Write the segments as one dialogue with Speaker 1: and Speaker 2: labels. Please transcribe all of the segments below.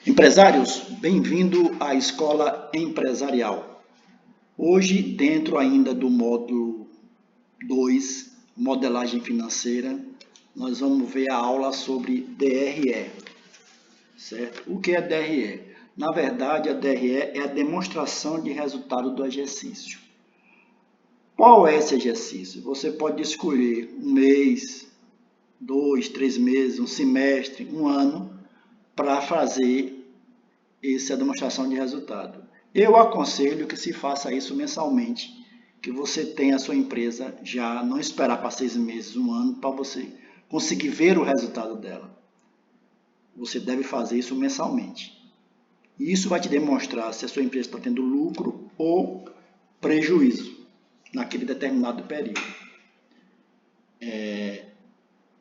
Speaker 1: Empresários, bem-vindo à Escola Empresarial. Hoje, dentro ainda do módulo 2, Modelagem Financeira, nós vamos ver a aula sobre DRE, certo? O que é DRE? Na verdade, a DRE é a demonstração de resultado do exercício. Qual é esse exercício? Você pode escolher um mês, 2, 3 meses, um semestre, um ano, para fazer essa demonstração de resultado. Eu aconselho que se faça isso mensalmente, que você tenha a sua empresa já, não esperar para 6 meses, um ano, para você conseguir ver o resultado dela. Você deve fazer isso mensalmente. E isso vai te demonstrar se a sua empresa está tendo lucro ou prejuízo naquele determinado período.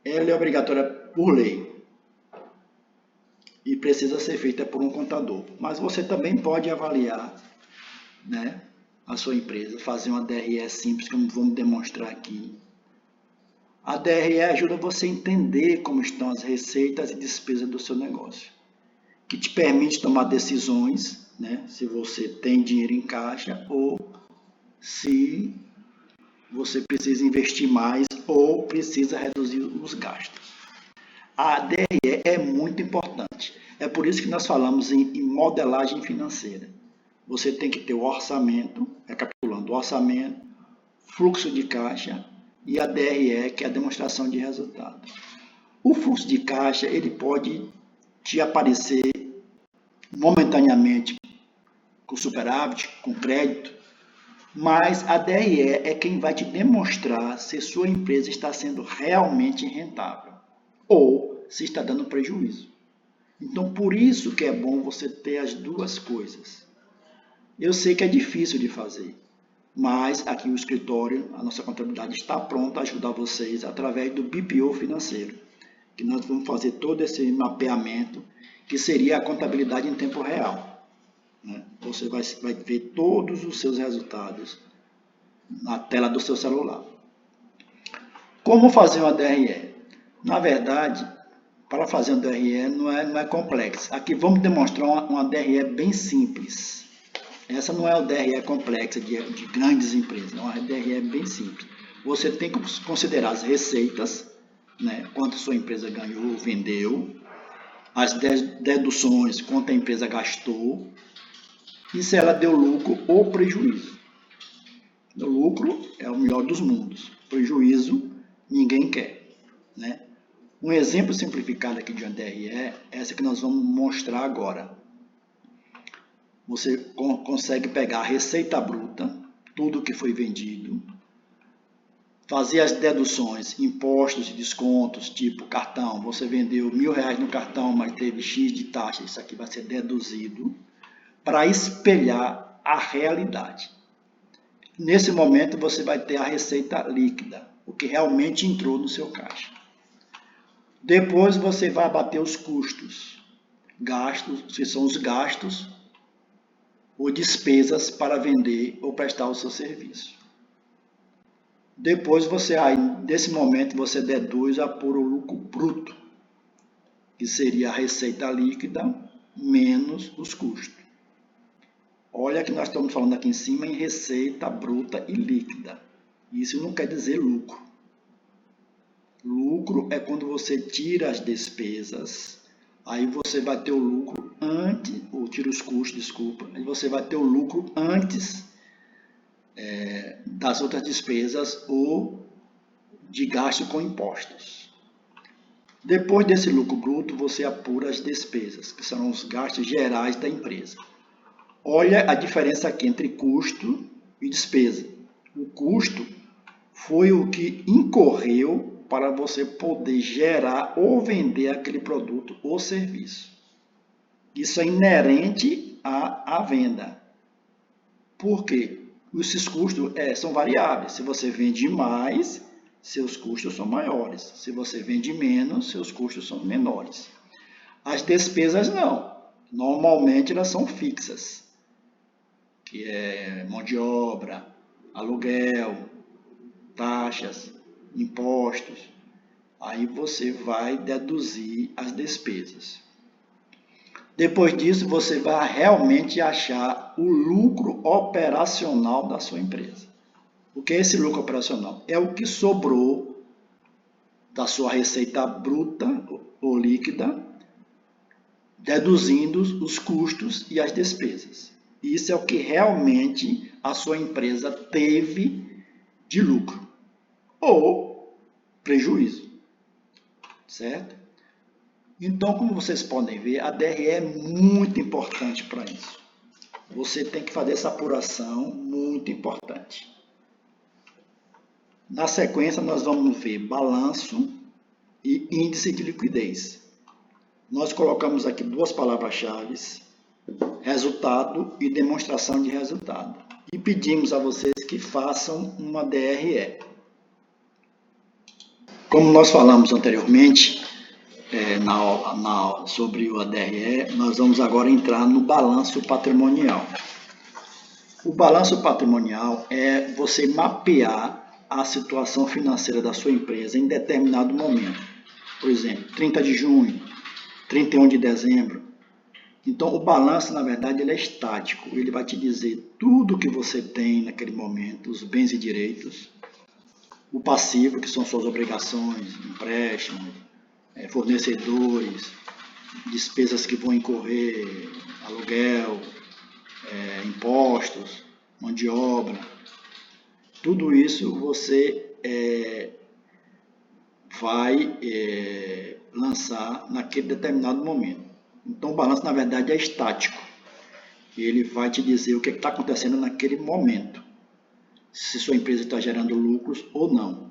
Speaker 1: Ela é obrigatória por lei e precisa ser feita por um contador. Mas você também pode avaliar, né, a sua empresa, fazer uma DRE simples, como vamos demonstrar aqui. A DRE ajuda você a entender como estão as receitas e despesas do seu negócio, que te permite tomar decisões, né, se você tem dinheiro em caixa ou se você precisa investir mais ou precisa reduzir os gastos. A DRE é muito importante. É por isso que nós falamos em modelagem financeira. Você tem que ter o orçamento, recapitulando, o orçamento, fluxo de caixa e a DRE, que é a demonstração de resultado. O fluxo de caixa, ele pode te aparecer momentaneamente com superávit, com crédito, mas a DRE é quem vai te demonstrar se sua empresa está sendo realmente rentável ou se está dando prejuízo. Então, por isso que é bom você ter as duas coisas. Eu sei que é difícil de fazer, mas aqui o escritório, a nossa contabilidade está pronta a ajudar vocês através do BPO financeiro, que nós vamos fazer todo esse mapeamento, que seria a contabilidade em tempo real, né? Você vai ver todos os seus resultados na tela do seu celular. Como fazer uma DRE? Na verdade, para fazer uma DRE não é complexo. Aqui vamos demonstrar uma DRE bem simples. Essa não é uma DRE complexa de grandes empresas, é uma DRE bem simples. Você tem que considerar as receitas, né, quanto a sua empresa ganhou, vendeu, as deduções, quanto a empresa gastou, e se ela deu lucro ou prejuízo. O lucro é o melhor dos mundos, prejuízo ninguém quer, né? Um exemplo simplificado aqui de uma DRE é essa que nós vamos mostrar agora. Você consegue pegar a receita bruta, tudo que foi vendido, fazer as deduções, impostos e descontos, tipo cartão, você vendeu R$1.000 no cartão, mas teve X de taxa, isso aqui vai ser deduzido, para espelhar a realidade. Nesse momento você vai ter a receita líquida, o que realmente entrou no seu caixa. Depois você vai abater os custos, gastos, que são os gastos ou despesas para vender ou prestar o seu serviço. Depois nesse momento você deduz a puro lucro bruto, que seria a receita líquida menos os custos. Olha que nós estamos falando aqui em cima em receita bruta e líquida. Isso não quer dizer lucro. Lucro é quando você tira as despesas, aí você vai ter o lucro antes, ou tira os custos, desculpa, aí você vai ter o lucro antes das outras despesas ou de gasto com impostos. Depois desse lucro bruto, você apura as despesas, que são os gastos gerais da empresa. Olha a diferença aqui entre custo e despesa. O custo foi o que incorreu para você poder gerar ou vender aquele produto ou serviço. Isso é inerente à venda. Por quê? Esses custos são variáveis. Se você vende mais, seus custos são maiores. Se você vende menos, seus custos são menores. As despesas não. Normalmente elas são fixas, que é mão de obra, aluguel, taxas, impostos. Aí você vai deduzir as despesas. Depois disso, você vai realmente achar o lucro operacional da sua empresa. O que é esse lucro operacional? É o que sobrou da sua receita bruta ou líquida, deduzindo os custos e as despesas. Isso é o que realmente a sua empresa teve de lucro ou prejuízo, certo? Então, como vocês podem ver, a DRE é muito importante para isso. Você tem que fazer essa apuração, muito importante. Na sequência, nós vamos ver balanço e índice de liquidez. Nós colocamos aqui duas palavras-chave, resultado e demonstração de resultado. E pedimos a vocês que façam uma DRE. Como nós falamos anteriormente, na aula sobre o DRE, nós vamos agora entrar no balanço patrimonial. O balanço patrimonial é você mapear a situação financeira da sua empresa em determinado momento. Por exemplo, 30 de junho, 31 de dezembro. Então, o balanço, na verdade, ele é estático. Ele vai te dizer tudo que você tem naquele momento, os bens e direitos. O passivo, que são suas obrigações, empréstimos, fornecedores, despesas que vão incorrer, aluguel, impostos, mão de obra. Tudo isso você vai lançar naquele determinado momento. Então, o balanço, na verdade, é estático. Ele vai te dizer o que está acontecendo naquele momento. Se sua empresa está gerando lucros ou não.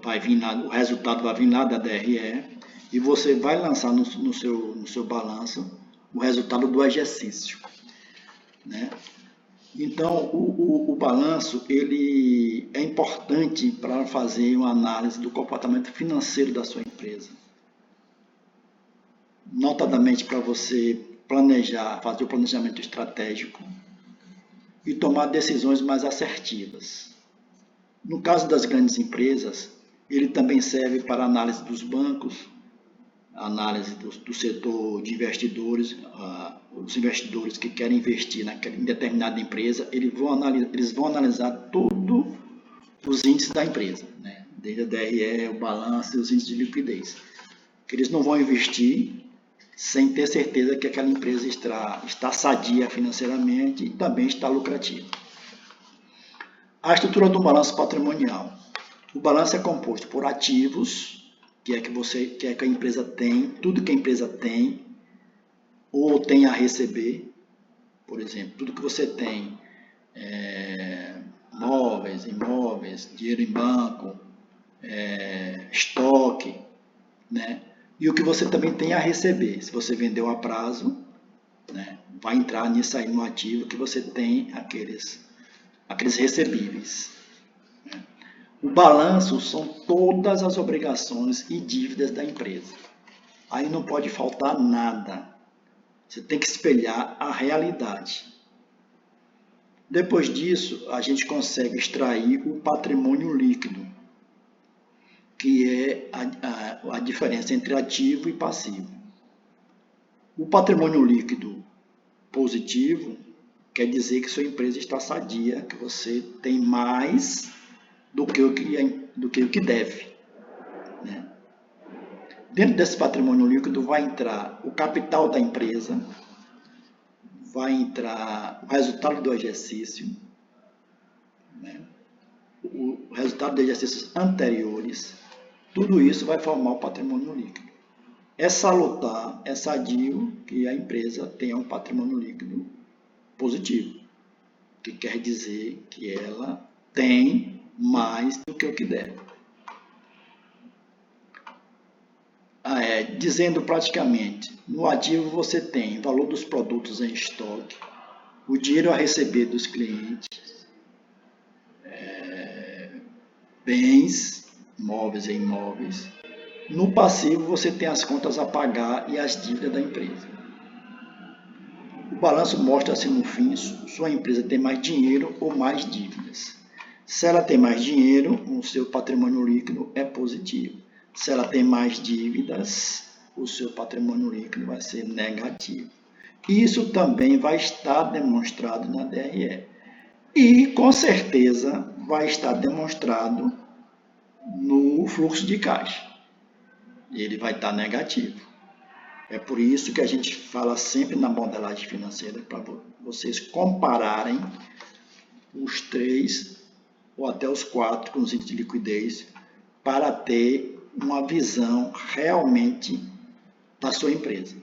Speaker 1: Vai vir lá, o resultado vai vir lá da DRE e você vai lançar no seu balanço o resultado do exercício. Né? Então, o balanço ele é importante para fazer uma análise do comportamento financeiro da sua empresa. Notadamente para você planejar, fazer o planejamento estratégico e tomar decisões mais assertivas. No caso das grandes empresas, ele também serve para análise dos bancos, análise do setor de investidores, os investidores que querem investir em determinada empresa, eles vão analisar todos os índices da empresa, né? Desde a DRE, o balanço e os índices de liquidez. Que eles não vão investir sem ter certeza que aquela empresa está sadia financeiramente e também está lucrativa. A estrutura do balanço patrimonial. O balanço é composto por ativos, que é que a empresa tem, tudo que a empresa tem ou tem a receber. Por exemplo, tudo que você tem, móveis, imóveis, dinheiro em banco, estoque, né? E o que você também tem a receber. Se você vendeu a prazo, né, vai entrar nisso aí no ativo que você tem aqueles recebíveis. Né? O balanço são todas as obrigações e dívidas da empresa. Aí não pode faltar nada. Você tem que espelhar a realidade. Depois disso, a gente consegue extrair o patrimônio líquido, que é a diferença entre ativo e passivo. O patrimônio líquido positivo quer dizer que sua empresa está sadia, que você tem mais do que o que deve. Né? Dentro desse patrimônio líquido vai entrar o capital da empresa, vai entrar o resultado do exercício, né? O resultado de exercícios anteriores. Tudo isso vai formar o patrimônio líquido. É salutar, é sadio que a empresa tenha um patrimônio líquido positivo, que quer dizer que ela tem mais do que o que deve. Dizendo praticamente, no ativo você tem o valor dos produtos em estoque, o dinheiro a receber dos clientes, bens, móveis e imóveis. No passivo você tem as contas a pagar e as dívidas da empresa. O balanço mostra se no fim sua empresa tem mais dinheiro ou mais dívidas. Se ela tem mais dinheiro, o seu patrimônio líquido é positivo. Se ela tem mais dívidas, o seu patrimônio líquido vai ser negativo. Isso também vai estar demonstrado na DRE. E, com certeza, vai estar demonstrado no fluxo de caixa. Ele vai estar negativo. É por isso que a gente fala sempre na modelagem financeira, para vocês compararem os 3 ou até os 4 com os índices de liquidez, para ter uma visão realmente da sua empresa.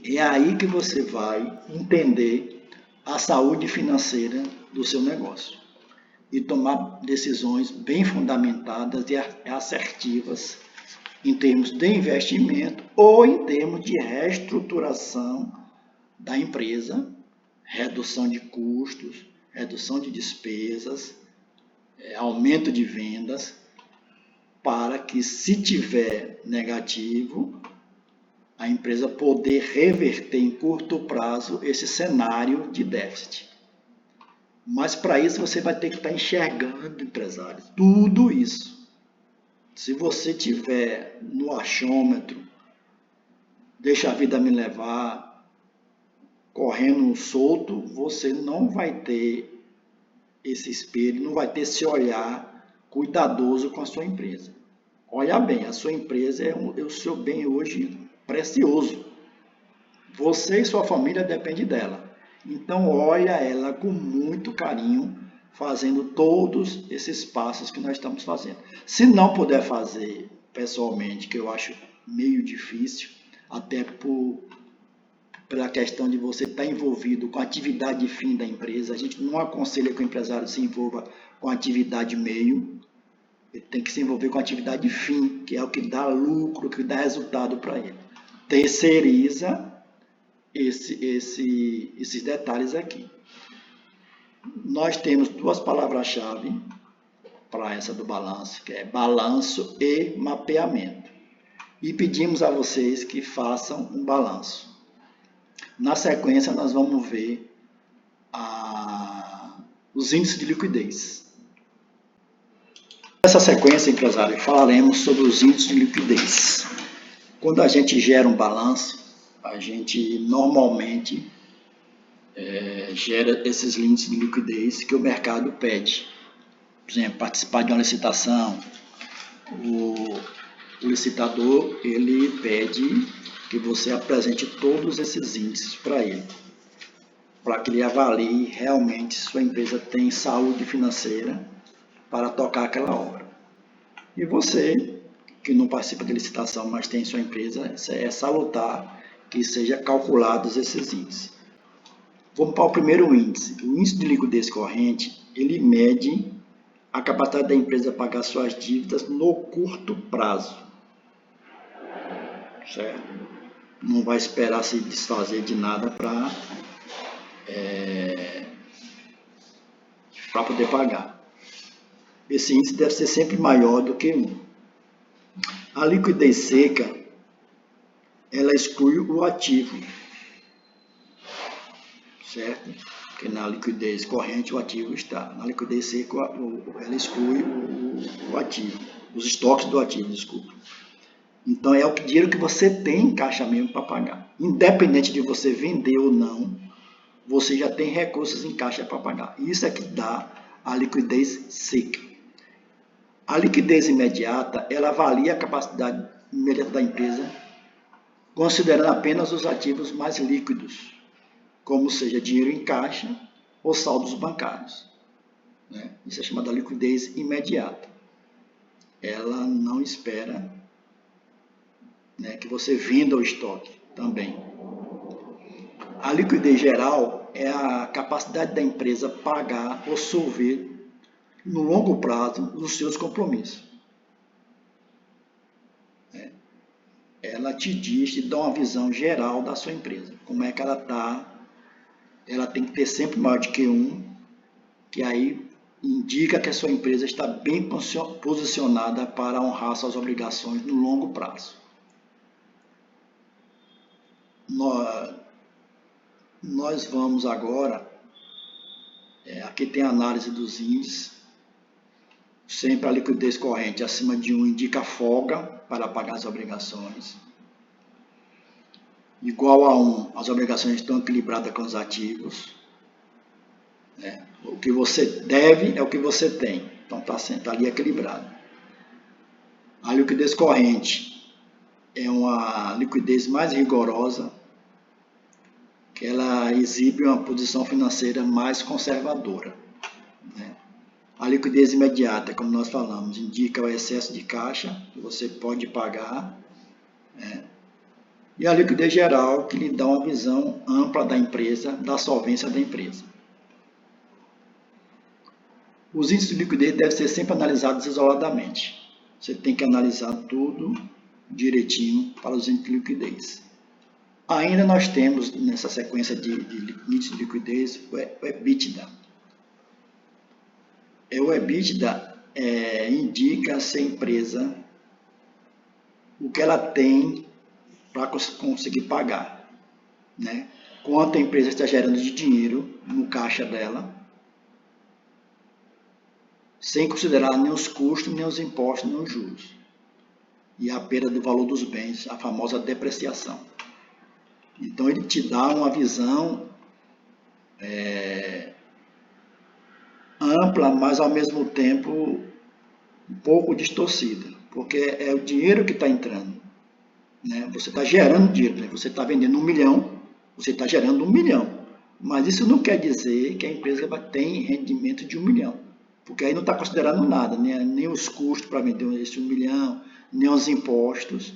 Speaker 1: É aí que você vai entender a saúde financeira do seu negócio e tomar decisões bem fundamentadas e assertivas em termos de investimento ou em termos de reestruturação da empresa, redução de custos, redução de despesas, aumento de vendas, para que, se tiver negativo, a empresa poder reverter em curto prazo esse cenário de déficit. Mas para isso você vai ter que estar enxergando, empresário, tudo isso. Se você tiver no achômetro, deixa a vida me levar, correndo solto, você não vai ter esse espelho, não vai ter esse olhar cuidadoso com a sua empresa. Olha bem, a sua empresa é o seu bem hoje precioso. Você e sua família dependem dela. Então, olha ela com muito carinho, fazendo todos esses passos que nós estamos fazendo. Se não puder fazer pessoalmente, que eu acho meio difícil, até pela questão de você estar envolvido com a atividade fim da empresa, a gente não aconselha que o empresário se envolva com a atividade meio, ele tem que se envolver com a atividade fim, que é o que dá lucro, que dá resultado para ele. Terceiriza esses detalhes aqui. Nós temos 2 palavras-chave para essa do balanço, que é balanço e mapeamento. E pedimos a vocês que façam um balanço. Na sequência, nós vamos ver os índices de liquidez. Nessa sequência, empresário, falaremos sobre os índices de liquidez. Quando a gente gera um balanço, a gente normalmente gera esses índices de liquidez que o mercado pede. Por exemplo, participar de uma licitação, o licitador ele pede que você apresente todos esses índices para ele, para que ele avalie realmente se sua empresa tem saúde financeira para tocar aquela obra. E você, que não participa de licitação, mas tem sua empresa, é salutar que sejam calculados esses índices. Vamos para o primeiro índice. O índice de liquidez corrente, ele mede a capacidade da empresa pagar suas dívidas no curto prazo. Certo? Não vai esperar se desfazer de nada para poder pagar. Esse índice deve ser sempre maior do que 1. A liquidez seca, ela exclui o ativo, certo? Porque na liquidez corrente o ativo está. Na liquidez seca, ela exclui o ativo, os estoques do ativo, desculpa. Então é o dinheiro que você tem em caixa mesmo para pagar. Independente de você vender ou não, você já tem recursos em caixa para pagar. Isso é que dá a liquidez seca. A liquidez imediata, ela avalia a capacidade imediata da empresa, considerando apenas os ativos mais líquidos, como seja dinheiro em caixa ou saldos bancários. Isso é chamada liquidez imediata. Ela não espera que você venda o estoque também. A liquidez geral é a capacidade da empresa pagar ou solver no longo prazo os seus compromissos. Ela te diz, te dá uma visão geral da sua empresa. Como é que ela está. Ela tem que ter sempre maior de que 1, que aí indica que a sua empresa está bem posicionada para honrar suas obrigações no longo prazo. Nós vamos agora, aqui tem a análise dos índices, Sempre a liquidez corrente acima de 1 indica folga para pagar as obrigações. Igual a 1, as obrigações estão equilibradas com os ativos. O que você deve é o que você tem. Então está sempre ali equilibrado. A liquidez corrente é uma liquidez mais rigorosa, que ela exibe uma posição financeira mais conservadora. A liquidez imediata, como nós falamos, indica o excesso de caixa que você pode pagar. E a liquidez geral, que lhe dá uma visão ampla da empresa, da solvência da empresa. Os índices de liquidez devem ser sempre analisados isoladamente. Você tem que analisar tudo direitinho para os índices de liquidez. Ainda nós temos, nessa sequência de índices de liquidez, o EBITDA. O EBITDA indica se a empresa, o que ela tem para conseguir pagar, quanto a empresa está gerando de dinheiro no caixa dela, sem considerar nem os custos, nem os impostos, nem os juros. E a perda do valor dos bens, a famosa depreciação. Então ele te dá uma visão ampla, mas ao mesmo tempo um pouco distorcida, porque é o dinheiro que está entrando. Você está gerando dinheiro, você está vendendo 1 milhão, você está gerando 1 milhão. Mas isso não quer dizer que a empresa tem rendimento de 1 milhão, porque aí não está considerando nada, nem os custos para vender esse 1 milhão, nem os impostos,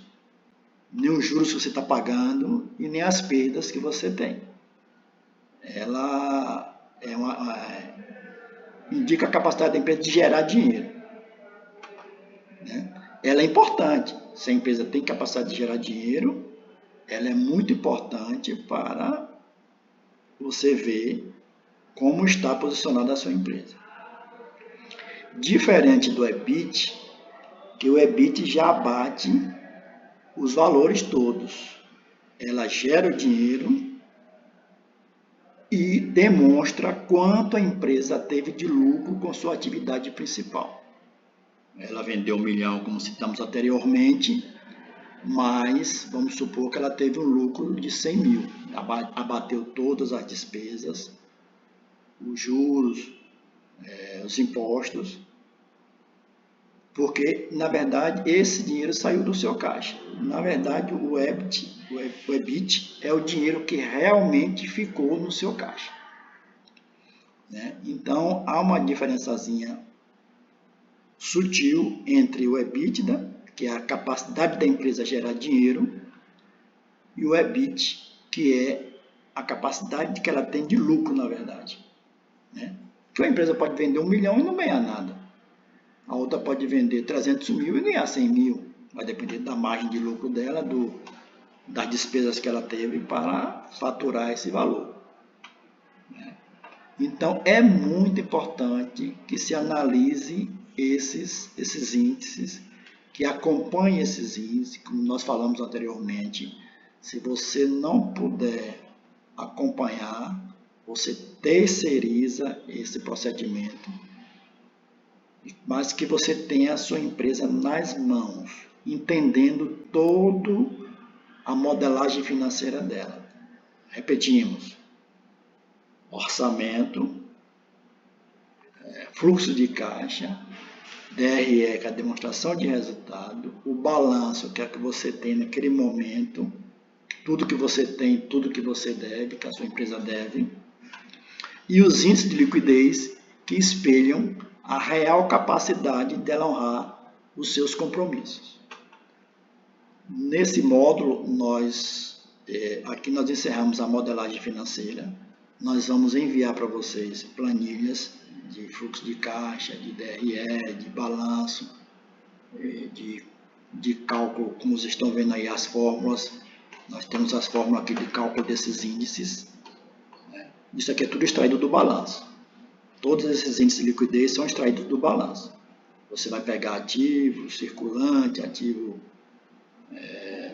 Speaker 1: nem os juros que você está pagando e nem as perdas que você tem. Ela indica a capacidade da empresa de gerar dinheiro. Ela é importante. Se a empresa tem capacidade de gerar dinheiro, ela é muito importante para você ver como está posicionada a sua empresa. Diferente do EBIT, que o EBIT já abate os valores todos. Ela gera o dinheiro e demonstra quanto a empresa teve de lucro com sua atividade principal. Ela vendeu 1 milhão, como citamos anteriormente, mas vamos supor que ela teve um lucro de 100 mil. Abateu todas as despesas, os juros, os impostos, porque, na verdade, esse dinheiro saiu do seu caixa. Na verdade, o EBIT é o dinheiro que realmente ficou no seu caixa. Então, há uma diferençazinha sutil entre o EBITDA, que é a capacidade da empresa gerar dinheiro, e o EBIT, que é a capacidade que ela tem de lucro, na verdade. Porque a empresa pode vender 1 milhão e não ganhar nada. A outra pode vender 300 mil e ganhar 100 mil. Vai depender da margem de lucro dela, das despesas que ela teve para faturar esse valor. Então, é muito importante que se analise esses índices, que acompanhe esses índices, como nós falamos anteriormente. Se você não puder acompanhar, você terceiriza esse procedimento, mas que você tenha a sua empresa nas mãos, entendendo toda a modelagem financeira dela. Repetimos: orçamento, fluxo de caixa, DRE, que é a demonstração de resultado, o balanço, que é o que você tem naquele momento, tudo que você tem, tudo que você deve, que a sua empresa deve, e os índices de liquidez, que espelham a real capacidade dela honrar os seus compromissos. Nesse módulo, aqui nós encerramos a modelagem financeira. Nós vamos enviar para vocês planilhas de fluxo de caixa, de DRE, de balanço, de cálculo, como vocês estão vendo aí as fórmulas. Nós temos as fórmulas aqui de cálculo desses índices. Isso aqui é tudo extraído do balanço. Todos esses índices de liquidez são extraídos do balanço. Você vai pegar ativo circulante, ativo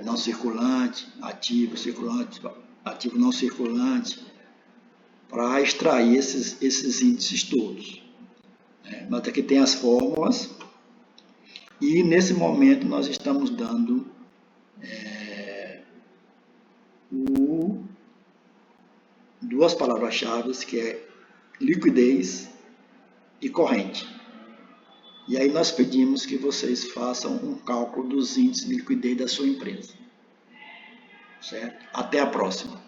Speaker 1: não circulante, ativo circulante, ativo não circulante, para extrair esses índices todos. Nota que tem as fórmulas e nesse momento nós estamos dando duas palavras-chave, que é liquidez e corrente. E aí nós pedimos que vocês façam um cálculo dos índices de liquidez da sua empresa. Certo? Até a próxima.